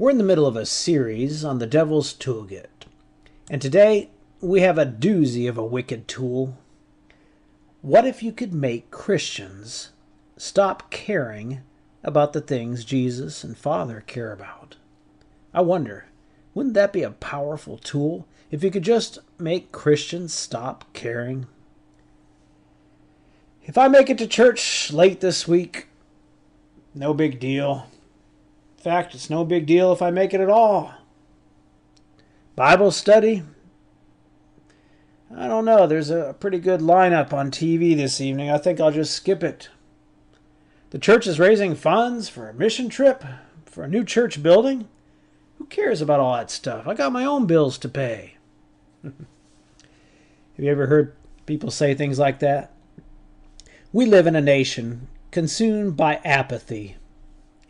We're in the middle of a series on the Devil's Toolkit, and today we have a doozy of a wicked tool. What if you could make Christians stop caring about the things Jesus and Father care about? I wonder, wouldn't that be a powerful tool if you could just make Christians stop caring? If I make it to church late this week, no big deal. In fact, it's no big deal if I make it at all. Bible study? I don't know. There's a pretty good lineup on TV this evening. I think I'll just skip it. The church is raising funds for a mission trip, for a new church building. Who cares about all that stuff? I got my own bills to pay. Have you ever heard people say things like that? We live in a nation consumed by apathy.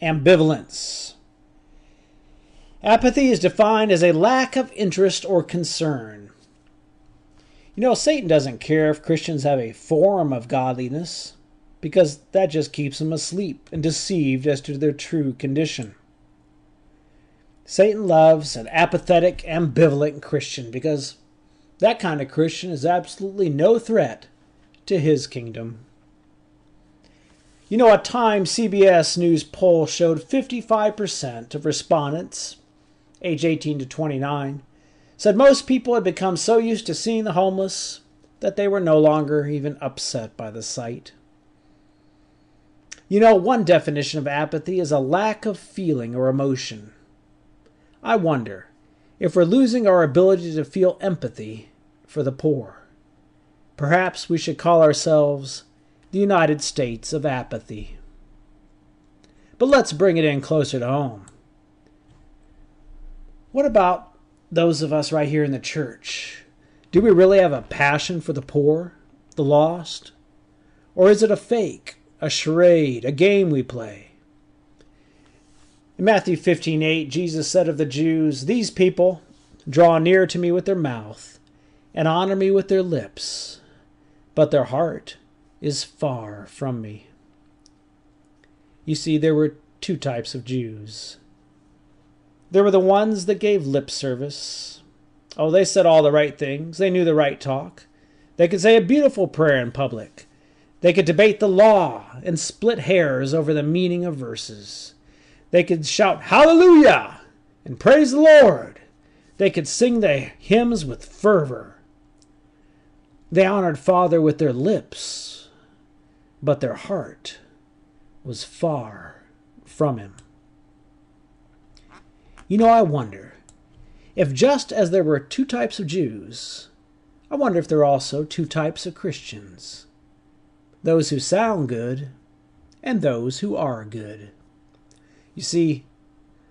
Ambivalence. Apathy is defined as a lack of interest or concern. You know, Satan doesn't care if Christians have a form of godliness, because that just keeps them asleep and deceived as to their true condition. Satan loves an apathetic, ambivalent Christian because that kind of Christian is absolutely no threat to his kingdom. You know, a Time CBS News poll showed 55% of respondents, age 18 to 29, said most people had become so used to seeing the homeless that they were no longer even upset by the sight. You know, one definition of apathy is a lack of feeling or emotion. I wonder if we're losing our ability to feel empathy for the poor. Perhaps we should call ourselves the United States of apathy. But let's bring it in closer to home. What about those of us right here in the church? Do we really have a passion for the poor, the lost? Or is it a fake, a charade, a game we play? In Matthew 15:8, Jesus said of the Jews, "These people draw near to me with their mouth and honor me with their lips, but their heart is far from me." You see, there were two types of Jews. There were the ones that gave lip service. Oh, they said all the right things. They knew the right talk. They could say a beautiful prayer in public. They could debate the law and split hairs over the meaning of verses. They could shout hallelujah and praise the Lord. They could sing the hymns with fervor. They honored Father with their lips, but their heart was far from him. You know, I wonder if just as there were two types of Jews, I wonder if there are also two types of Christians. Those who sound good and those who are good. You see,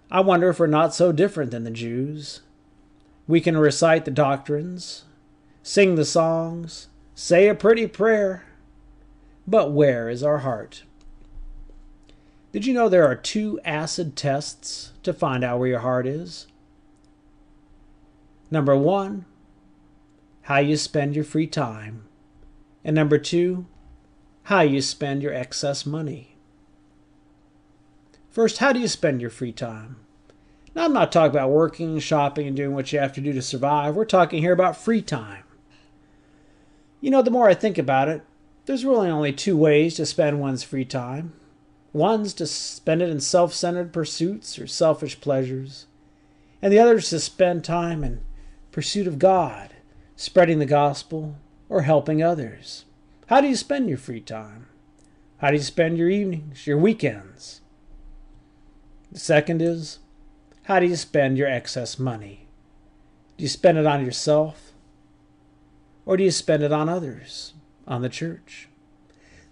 I wonder if we're not so different than the Jews. We can recite the doctrines, sing the songs, say a pretty prayer, but where is our heart? Did you know there are 2 acid tests to find out where your heart is? Number 1, how you spend your free time. And number 2, how you spend your excess money. First, how do you spend your free time? Now, I'm not talking about working, shopping, and doing what you have to do to survive. We're talking here about free time. You know, the more I think about it, there's really only 2 ways to spend one's free time. One's to spend it in self-centered pursuits or selfish pleasures, and the other is to spend time in pursuit of God, spreading the gospel, or helping others. How do you spend your free time? How do you spend your evenings, your weekends? The second is, how do you spend your excess money? Do you spend it on yourself? Or do you spend it on others, on the church?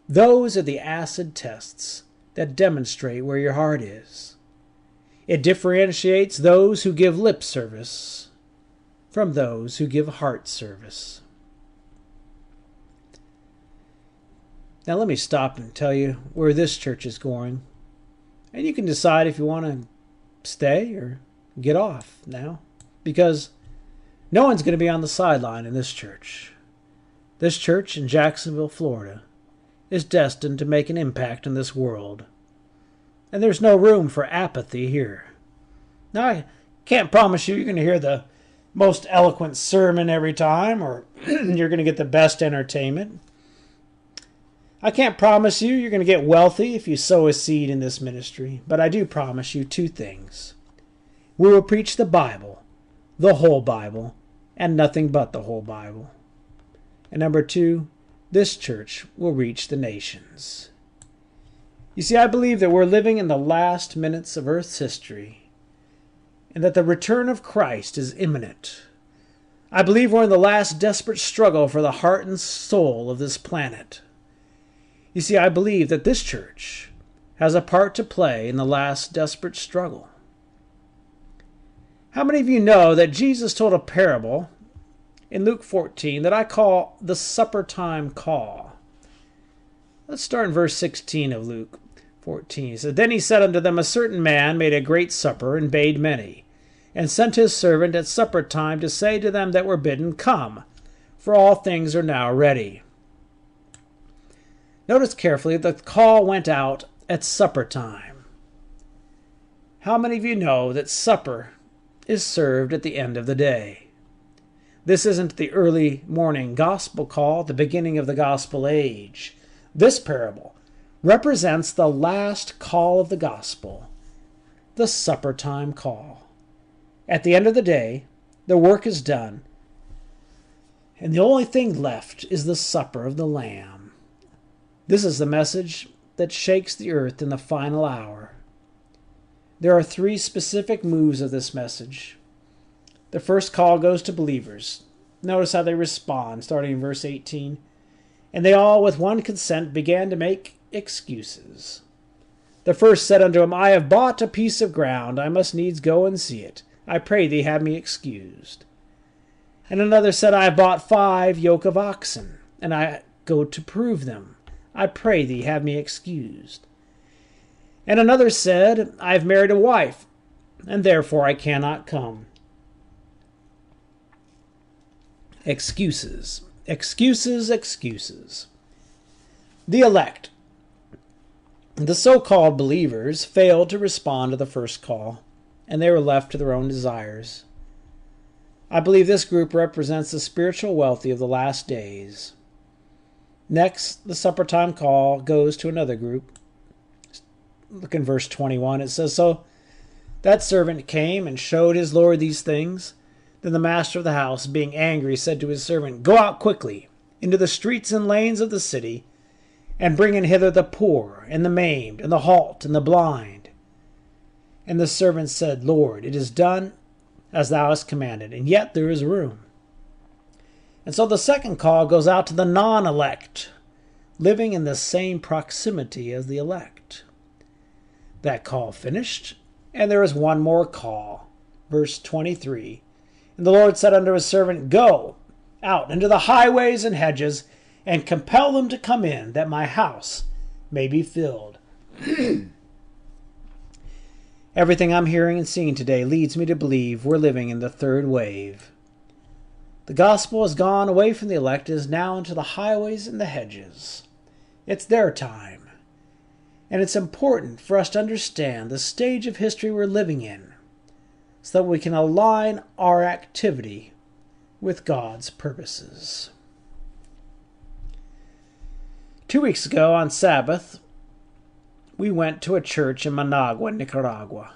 Those are the acid tests that demonstrate where your heart is. It differentiates those who give lip service from those who give heart service. Now let me stop and tell you where this church is going. And you can decide if you want to stay or get off now. Because no one's going to be on the sideline in this church. This church in Jacksonville, Florida, is destined to make an impact in this world. And there's no room for apathy here. Now, I can't promise you're going to hear the most eloquent sermon every time, or you're going to get the best entertainment. I can't promise you're going to get wealthy if you sow a seed in this ministry, but I do promise you two things. We will preach the Bible, the whole Bible, and nothing but the whole Bible. And number two, this church will reach the nations. You see, I believe that we're living in the last minutes of Earth's history, and that the return of Christ is imminent. I believe we're in the last desperate struggle for the heart and soul of this planet. You see, I believe that this church has a part to play in the last desperate struggle. How many of you know that Jesus told a parable in Luke 14 that I call the supper time call? Let's start in verse 16 of Luke 14. He said, Then he said unto them, A certain man made a great supper, and bade many, and sent his servant at supper time to say to them that were bidden, Come, for all things are now ready. Notice carefully, the call went out at supper time. How many of you know that supper is served at the end of the day? This isn't the early morning gospel call at the beginning of the gospel age. This parable represents the last call of the gospel, the supper time call. At the end of the day, the work is done, and the only thing left is the supper of the Lamb. This is the message that shakes the earth in the final hour. There are three specific moves of this message. The first call goes to believers. Notice how they respond, starting in verse 18. And they all with one consent began to make excuses. The first said unto him, I have bought a piece of ground, I must needs go and see it. I pray thee have me excused. And another said, I have bought 5 yoke of oxen, and I go to prove them. I pray thee have me excused. And another said, I have married a wife, and therefore I cannot come. Excuses, excuses, excuses. The elect, the so-called believers, failed to respond to the first call, and they were left to their own desires. I believe this group represents the spiritual wealthy of the last days. Next, the supper time call goes to another group. Look in verse 21. It says, So that servant came and showed his lord these things. Then the master of the house, being angry, said to his servant, Go out quickly into the streets and lanes of the city, and bring in hither the poor, and the maimed, and the halt, and the blind. And the servant said, Lord, it is done as thou hast commanded, and yet there is room. And so the second call goes out to the non-elect, living in the same proximity as the elect. That call finished, and there is one more call. Verse 23. And the Lord said unto his servant, Go out into the highways and hedges, and compel them to come in, that my house may be filled. Everything I'm hearing and seeing today leads me to believe we're living in the third wave. The gospel has gone away from the elect, is now into the highways and the hedges. It's their time. And it's important for us to understand the stage of history we're living in, so that we can align our activity with God's purposes. 2 weeks ago on Sabbath, we went to a church in Managua, Nicaragua.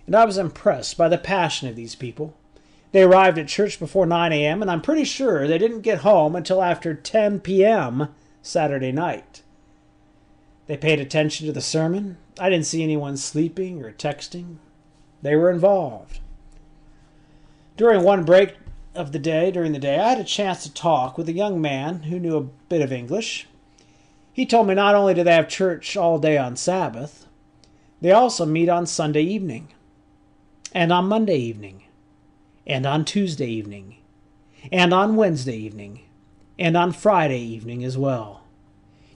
And I was impressed by the passion of these people. They arrived at church before 9 a.m., and I'm pretty sure they didn't get home until after 10 p.m. Saturday night. They paid attention to the sermon. I didn't see anyone sleeping or texting. They were involved. During one break of the day, I had a chance to talk with a young man who knew a bit of English. He told me not only do they have church all day on Sabbath, they also meet on Sunday evening, and on Monday evening, and on Tuesday evening, and on Wednesday evening, and on Friday evening as well.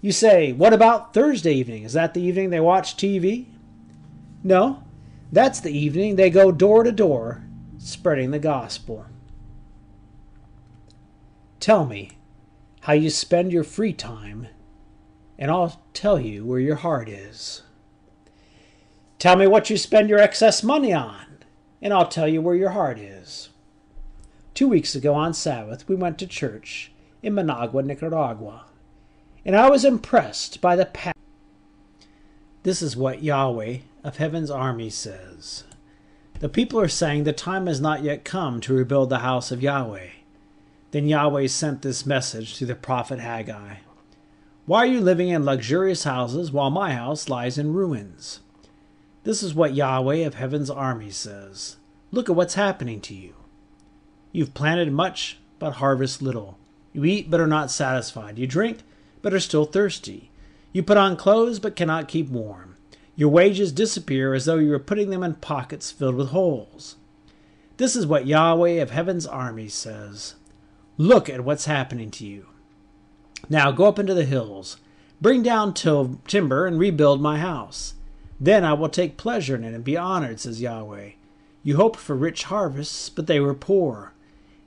You say, what about Thursday evening? Is that the evening they watch TV? No, that's the evening they go door to door spreading the gospel. Tell me how you spend your free time, and I'll tell you where your heart is. Tell me what you spend your excess money on, and I'll tell you where your heart is. 2 weeks ago on Sabbath, we went to church in Managua, Nicaragua, and I was impressed by the passion. This is what Yahweh of Heaven's army says. The people are saying the time has not yet come to rebuild the house of Yahweh. Then Yahweh sent this message through the prophet Haggai. Why are you living in luxurious houses while my house lies in ruins? This is what Yahweh of Heaven's army says. Look at what's happening to you. You've planted much, but harvest little. You eat, but are not satisfied. You drink, but are still thirsty. You put on clothes, but cannot keep warm. Your wages disappear as though you were putting them in pockets filled with holes. This is what Yahweh of Heaven's army says. Look at what's happening to you. Now go up into the hills. Bring down timber and rebuild my house. Then I will take pleasure in it and be honored, says Yahweh. You hoped for rich harvests, but they were poor.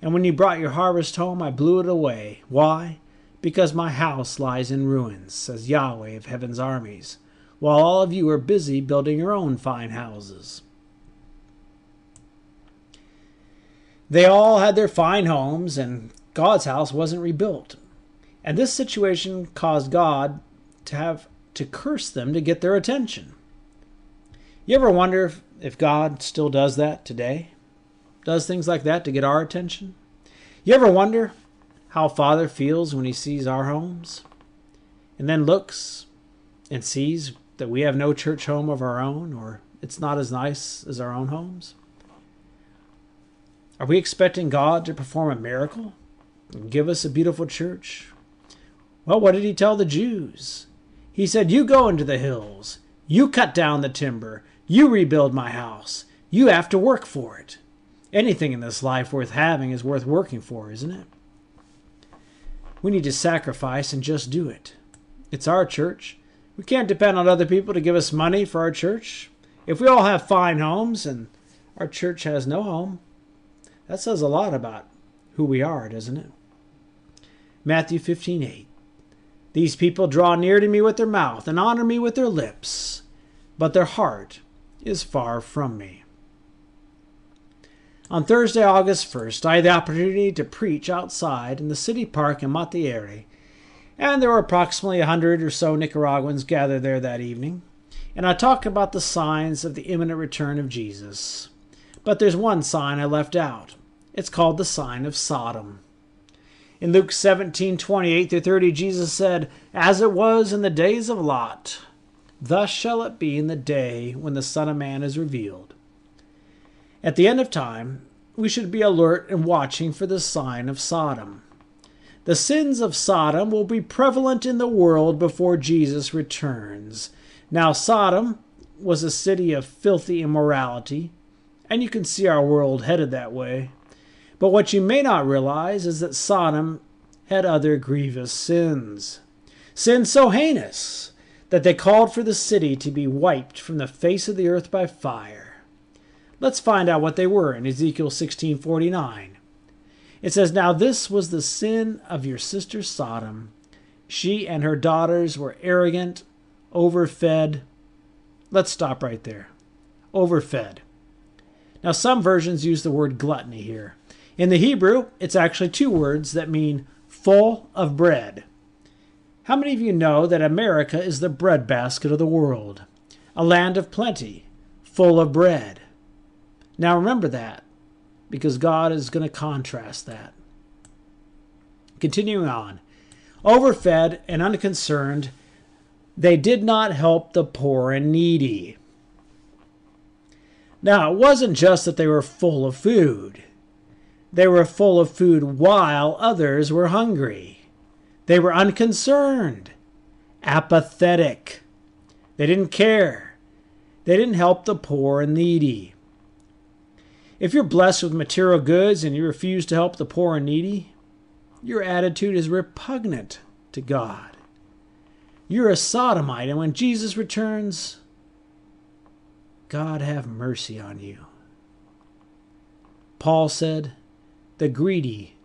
And when you brought your harvest home, I blew it away. Why? Because my house lies in ruins, says Yahweh of Heaven's armies, while all of you are busy building your own fine houses. They all had their fine homes, and God's house wasn't rebuilt. And this situation caused God to have to curse them to get their attention. You ever wonder if God still does that today? Does things like that to get our attention? You ever wonder how Father feels when he sees our homes? And then looks and sees that we have no church home of our own, or it's not as nice as our own homes? Are we expecting God to perform a miracle and give us a beautiful church? Well, what did he tell the Jews? He said, you go into the hills. You cut down the timber. You rebuild my house. You have to work for it. Anything in this life worth having is worth working for, isn't it? We need to sacrifice and just do it. It's our church. We can't depend on other people to give us money for our church. If we all have fine homes and our church has no home, that says a lot about who we are, doesn't it? Matthew 15:8. These people draw near to me with their mouth and honor me with their lips, but their heart is far from me. On Thursday, August 1st, I had the opportunity to preach outside in the city park in Mattieri, and there were approximately 100 or so Nicaraguans gathered there that evening, and I talked about the signs of the imminent return of Jesus. But there's one sign I left out. It's called the sign of Sodom. In Luke 17:28-30, Jesus said, As it was in the days of Lot, thus shall it be in the day when the Son of Man is revealed. At the end of time, we should be alert and watching for the sign of Sodom. The sins of Sodom will be prevalent in the world before Jesus returns. Now, Sodom was a city of filthy immorality, and you can see our world headed that way. But what you may not realize is that Sodom had other grievous sins. Sins so heinous that they called for the city to be wiped from the face of the earth by fire. Let's find out what they were in Ezekiel 16:49. It says, Now this was the sin of your sister Sodom. She and her daughters were arrogant, overfed. Let's stop right there. Overfed. Now some versions use the word gluttony here. In the Hebrew, it's actually two words that mean full of bread. How many of you know that America is the breadbasket of the world? A land of plenty, full of bread. Now remember that, because God is going to contrast that. Continuing on. Overfed and unconcerned, they did not help the poor and needy. Now, it wasn't just that they were full of food. They were full of food while others were hungry. They were unconcerned, apathetic. They didn't care. They didn't help the poor and needy. If you're blessed with material goods and you refuse to help the poor and needy, your attitude is repugnant to God. You're a sodomite, and when Jesus returns, God have mercy on you. Paul said, The greedy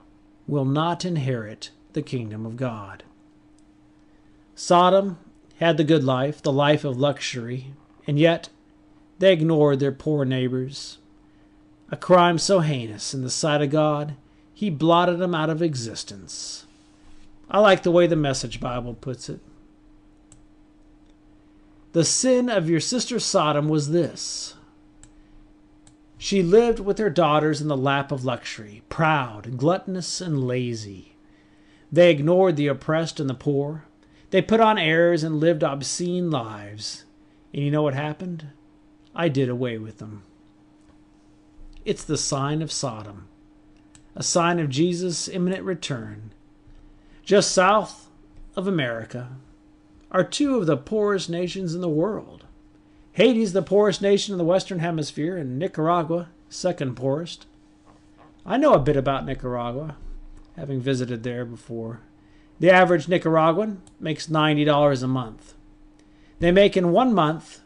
will not inherit the kingdom of God. Sodom had the good life, the life of luxury, and yet they ignored their poor neighbors. a crime so heinous in the sight of God, he blotted them out of existence. I like the way the Message Bible puts it. The sin of your sister Sodom was this. She lived with her daughters in the lap of luxury, proud, gluttonous, and lazy. They ignored the oppressed and the poor. They put on airs and lived obscene lives. And you know what happened? I did away with them. It's the sign of Sodom, a sign of Jesus' imminent return. Just south of America are two of the poorest nations in the world. Haiti is the poorest nation in the Western Hemisphere, and Nicaragua, second poorest. I know a bit about Nicaragua, having visited there before. The average Nicaraguan makes $90 a month. They make in 1 month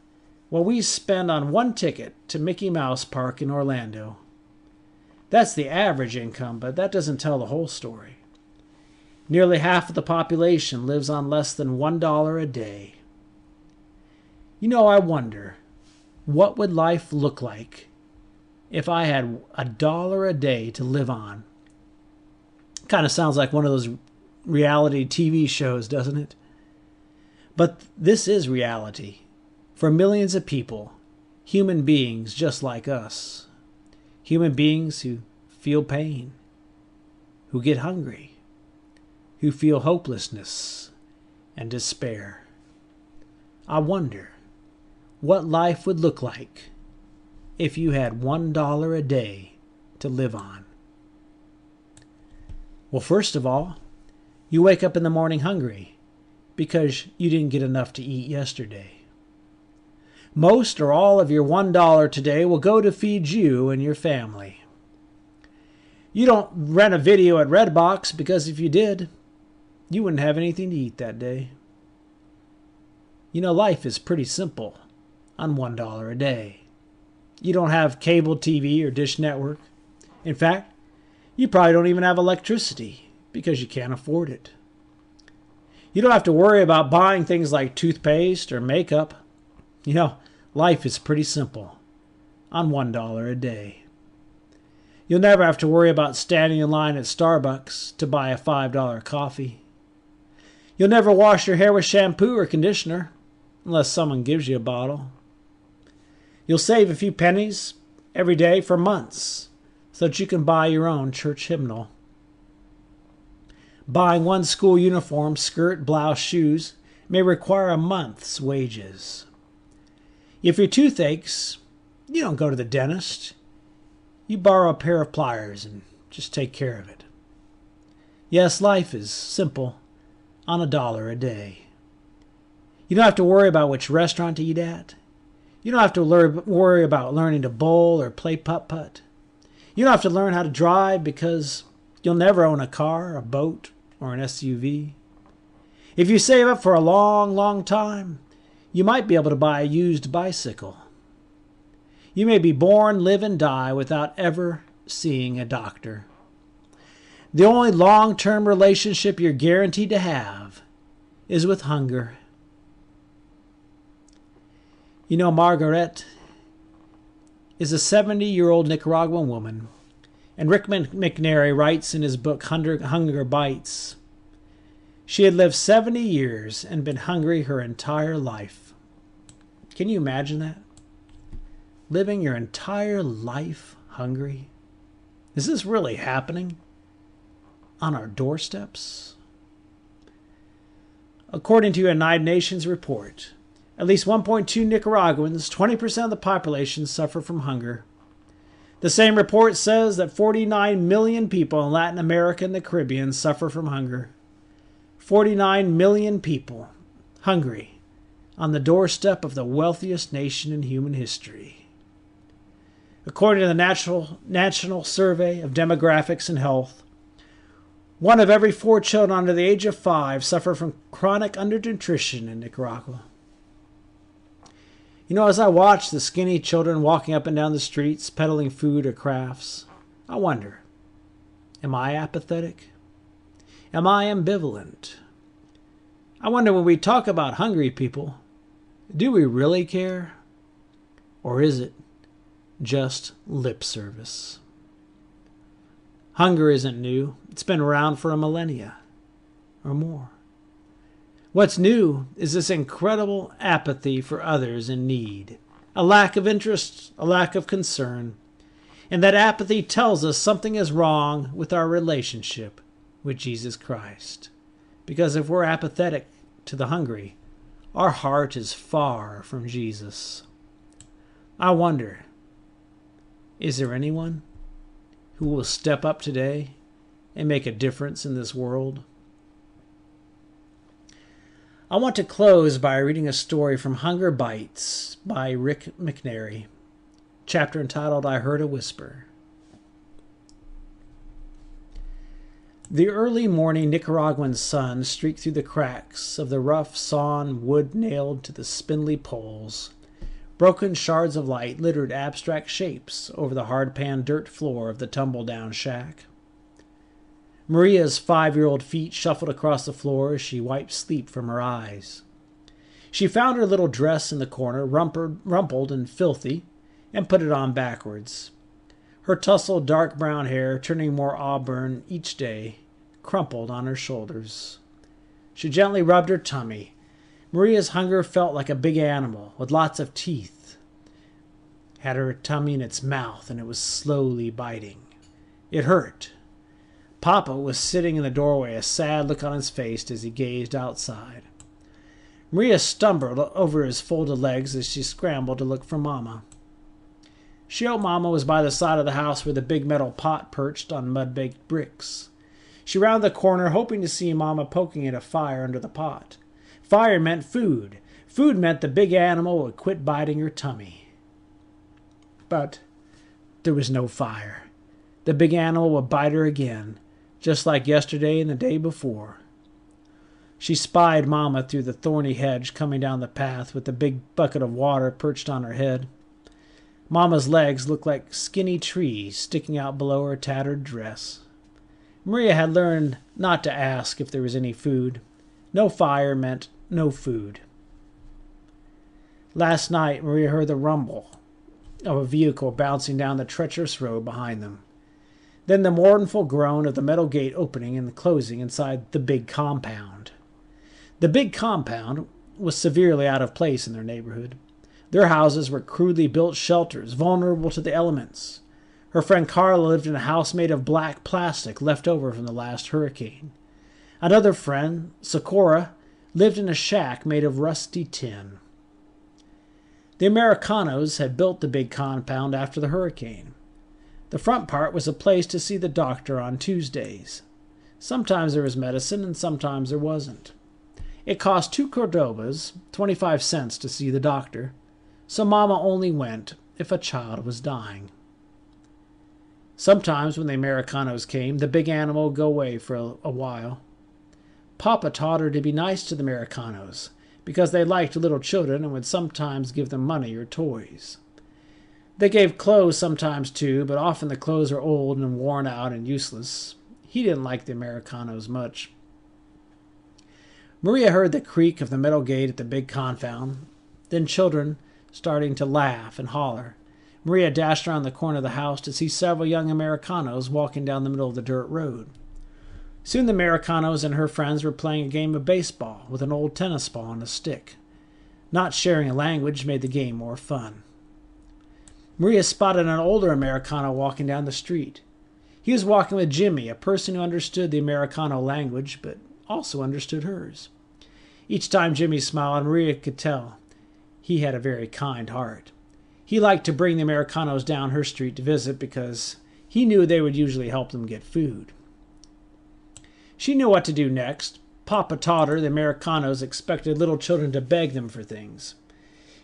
what we spend on one ticket to Mickey Mouse Park in Orlando. That's the average income, but that doesn't tell the whole story. Nearly half of the population lives on less than $1 a day. You know, I wonder, what would life look like if I had $1 a day to live on? Kind of sounds like one of those reality TV shows, doesn't it? But this is reality for millions of people, human beings just like us. Human beings who feel pain, who get hungry, who feel hopelessness and despair. I wonder what life would look like if you had $1 a day to live on. Well, first of all, you wake up in the morning hungry because you didn't get enough to eat yesterday. Most or all of your $1 today will go to feed you and your family. You don't rent a video at Redbox because if you did, you wouldn't have anything to eat that day. You know, life is pretty simple on $1 a day. You don't have cable TV or Dish Network. In fact, you probably don't even have electricity because you can't afford it. You don't have to worry about buying things like toothpaste or makeup. You know, life is pretty simple on $1 a day. You'll never have to worry about standing in line at Starbucks to buy a $5 coffee. You'll never wash your hair with shampoo or conditioner unless someone gives you a bottle. You'll save a few pennies every day for months so that you can buy your own church hymnal. Buying one school uniform, skirt, blouse, shoes may require a month's wages. If your tooth aches, you don't go to the dentist. You borrow a pair of pliers and just take care of it. Yes, life is simple on $1 a day. You don't have to worry about which restaurant to eat at. You don't have to worry about learning to bowl or play putt-putt. You don't have to learn how to drive because you'll never own a car, a boat, or an SUV. If you save up for a long, long time, you might be able to buy a used bicycle. You may be born, live, and die without ever seeing a doctor. The only long-term relationship you're guaranteed to have is with hunger. You know, Margaret is a 70-year-old Nicaraguan woman, and Rick McNary writes in his book Hunger Bites, she had lived 70 years and been hungry her entire life. Can you imagine that? Living your entire life hungry? Is this really happening on our doorsteps? According to a United Nations report, at least 1.2 Nicaraguans, 20% of the population, suffer from hunger. The same report says that 49 million people in Latin America and the Caribbean suffer from hunger. 49 million people hungry on the doorstep of the wealthiest nation in human history. According to the National Survey of Demographics and Health, 1 of every 4 children under the age of 5 suffer from chronic undernutrition in Nicaragua. You know, as I watch the skinny children walking up and down the streets, peddling food or crafts, I wonder, am I apathetic? Am I ambivalent? I wonder, when we talk about hungry people, do we really care? Or is it just lip service. Hunger isn't new. It's been around for a millennia or more. What's new is this incredible apathy for others in need, a lack of interest, a lack of concern, and that apathy tells us something is wrong with our relationship with Jesus Christ. Because if we're apathetic to the hungry, our heart is far from Jesus. I wonder, is there anyone who will step up today and make a difference in this world? I want to close by reading a story from Hunger Bites by Rick McNary, chapter entitled, I Heard a Whisper. The early morning Nicaraguan sun streaked through the cracks of the rough sawn wood nailed to the spindly poles. Broken shards of light littered abstract shapes over the hard-pan dirt floor of the tumble-down shack. Maria's 5-year-old feet shuffled across the floor as she wiped sleep from her eyes. She found her little dress in the corner, rumpled and filthy, and put it on backwards. Her tousled dark brown hair, turning more auburn each day, crumpled on her shoulders. She gently rubbed her tummy. Maria's hunger felt like a big animal with lots of teeth. Had her tummy in its mouth, and it was slowly biting. It hurt. Papa was sitting in the doorway, a sad look on his face as he gazed outside. Maria stumbled over his folded legs as she scrambled to look for Mama. She hoped Mama was by the side of the house where the big metal pot perched on mud-baked bricks. She rounded the corner, hoping to see Mama poking at a fire under the pot. Fire meant food. Food meant the big animal would quit biting her tummy. But there was no fire. The big animal would bite her again, just like yesterday and the day before. She spied Mama through the thorny hedge coming down the path with the big bucket of water perched on her head. Mama's legs looked like skinny trees sticking out below her tattered dress. Maria had learned not to ask if there was any food. No fire meant no food. Last night, Maria heard the rumble of a vehicle bouncing down the treacherous road behind them. Then the mournful groan of the metal gate opening and closing inside the big compound. The big compound was severely out of place in their neighborhood. Their houses were crudely built shelters, vulnerable to the elements. Her friend Carla lived in a house made of black plastic left over from the last hurricane. Another friend, Socorro, lived in a shack made of rusty tin. The Americanos had built the big compound after the hurricane. The front part was a place to see the doctor on Tuesdays. Sometimes there was medicine and sometimes there wasn't. It cost 2 Cordobas, 25 cents, to see the doctor, so Mama only went if a child was dying. Sometimes when the Americanos came, the big animal would go away for a while. Papa taught her to be nice to the Americanos, because they liked little children and would sometimes give them money or toys. They gave clothes sometimes too, but often the clothes were old and worn out and useless. He didn't like the Americanos much. Maria heard the creak of the metal gate at the big compound, then children starting to laugh and holler. Maria dashed around the corner of the house to see several young Americanos walking down the middle of the dirt road. Soon the Americanos and her friends were playing a game of baseball with an old tennis ball and a stick. Not sharing a language made the game more fun. Maria spotted an older Americano walking down the street. He was walking with Jimmy, a person who understood the Americano language, but also understood hers. Each time Jimmy smiled, Maria could tell he had a very kind heart. He liked to bring the Americanos down her street to visit because he knew they would usually help them get food. She knew what to do next. Papa taught her the Americanos expected little children to beg them for things.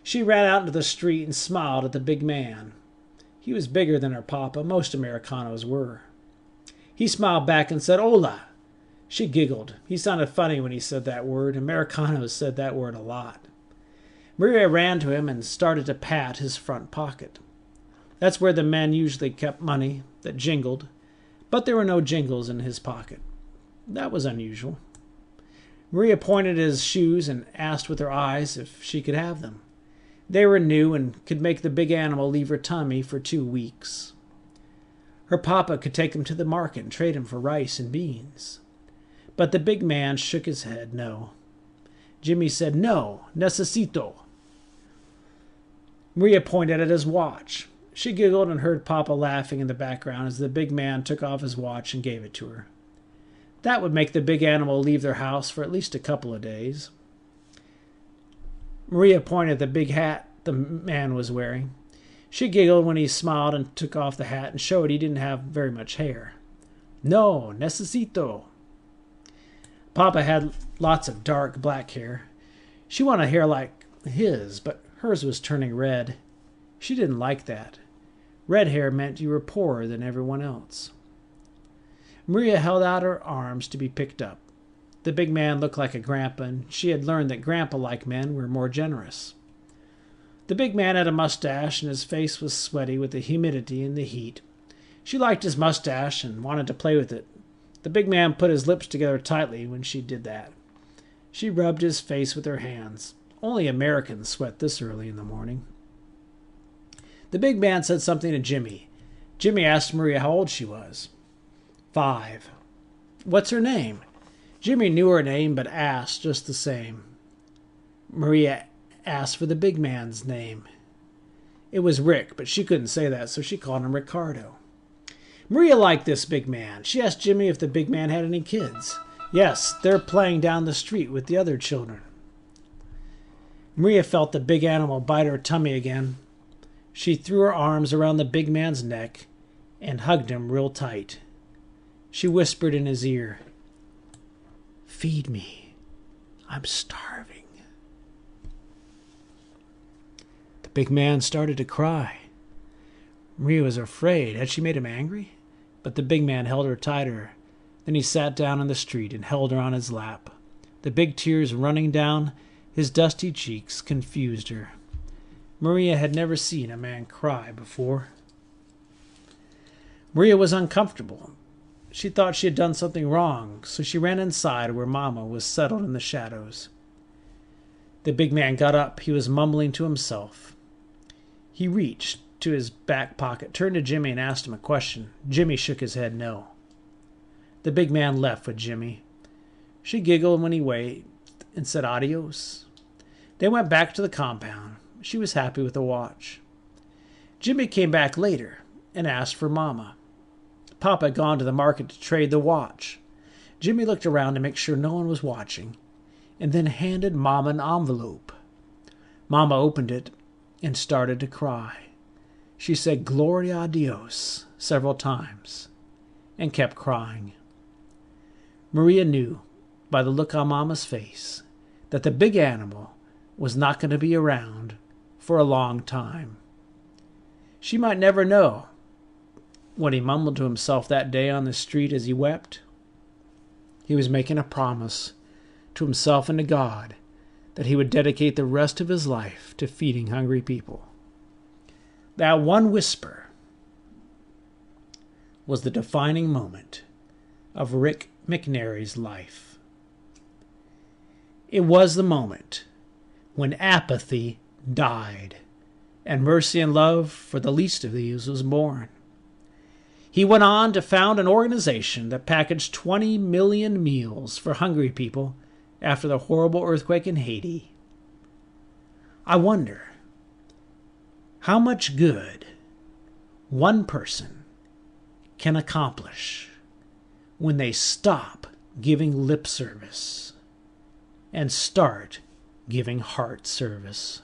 She ran out into the street and smiled at the big man. He was bigger than her papa. Most Americanos were. He smiled back and said, "Hola." She giggled. He sounded funny when he said that word. Americanos said that word a lot. Maria ran to him and started to pat his front pocket. That's where the men usually kept money that jingled, but there were no jingles in his pocket. That was unusual. Maria pointed at his shoes and asked with her eyes if she could have them. They were new and could make the big animal leave her tummy for 2 weeks. Her papa could take them to the market and trade them for rice and beans. But the big man shook his head no. Jimmy said, "No, necesito." Maria pointed at his watch. She giggled and heard Papa laughing in the background as the big man took off his watch and gave it to her. That would make the big animal leave their house for at least a couple of days. Maria pointed at the big hat the man was wearing. She giggled when he smiled and took off the hat and showed he didn't have very much hair. "No, necesito." Papa had lots of dark black hair. She wanted hair like his, but hers was turning red. She didn't like that. Red hair meant you were poorer than everyone else. Maria held out her arms to be picked up. The big man looked like a grandpa, and she had learned that grandpa-like men were more generous. The big man had a mustache, and his face was sweaty with the humidity and the heat. She liked his mustache and wanted to play with it. The big man put his lips together tightly when she did that. She rubbed his face with her hands. Only Americans sweat this early in the morning. The big man said something to Jimmy. Jimmy asked Maria how old she was. 5. "What's her name?" Jimmy knew her name, but asked just the same. Maria asked for the big man's name. It was Rick, but she couldn't say that, so she called him Ricardo. Maria liked this big man. She asked Jimmy if the big man had any kids. Yes, they're playing down the street with the other children. Maria felt the big animal bite her tummy again. She threw her arms around the big man's neck and hugged him real tight. She whispered in his ear, "Feed me. I'm starving." The big man started to cry. Maria was afraid. Had she made him angry? But the big man held her tighter. Then he sat down in the street and held her on his lap. The big tears running down his dusty cheeks confused her. Maria had never seen a man cry before. Maria was uncomfortable. She thought she had done something wrong, so she ran inside where Mama was settled in the shadows. The big man got up. He was mumbling to himself. He reached to his back pocket, turned to Jimmy and asked him a question. Jimmy shook his head no. The big man left with Jimmy. She giggled when he waved and said adios. They went back to the compound. She was happy with the watch. Jimmy came back later and asked for Mama. Papa had gone to the market to trade the watch. Jimmy looked around to make sure no one was watching and then handed Mama an envelope. Mama opened it and started to cry. She said "Gloria a Dios" several times and kept crying. Maria knew by the look on Mama's face that the big animal was not going to be around for a long time. She might never know what he mumbled to himself that day on the street as he wept. He was making a promise to himself and to God that he would dedicate the rest of his life to feeding hungry people. That one whisper was the defining moment of Rick McNary's life. It was the moment when apathy died and mercy and love for the least of these was born. He went on to found an organization that packaged 20 million meals for hungry people after the horrible earthquake in Haiti. I wonder how much good one person can accomplish when they stop giving lip service and start giving heart service.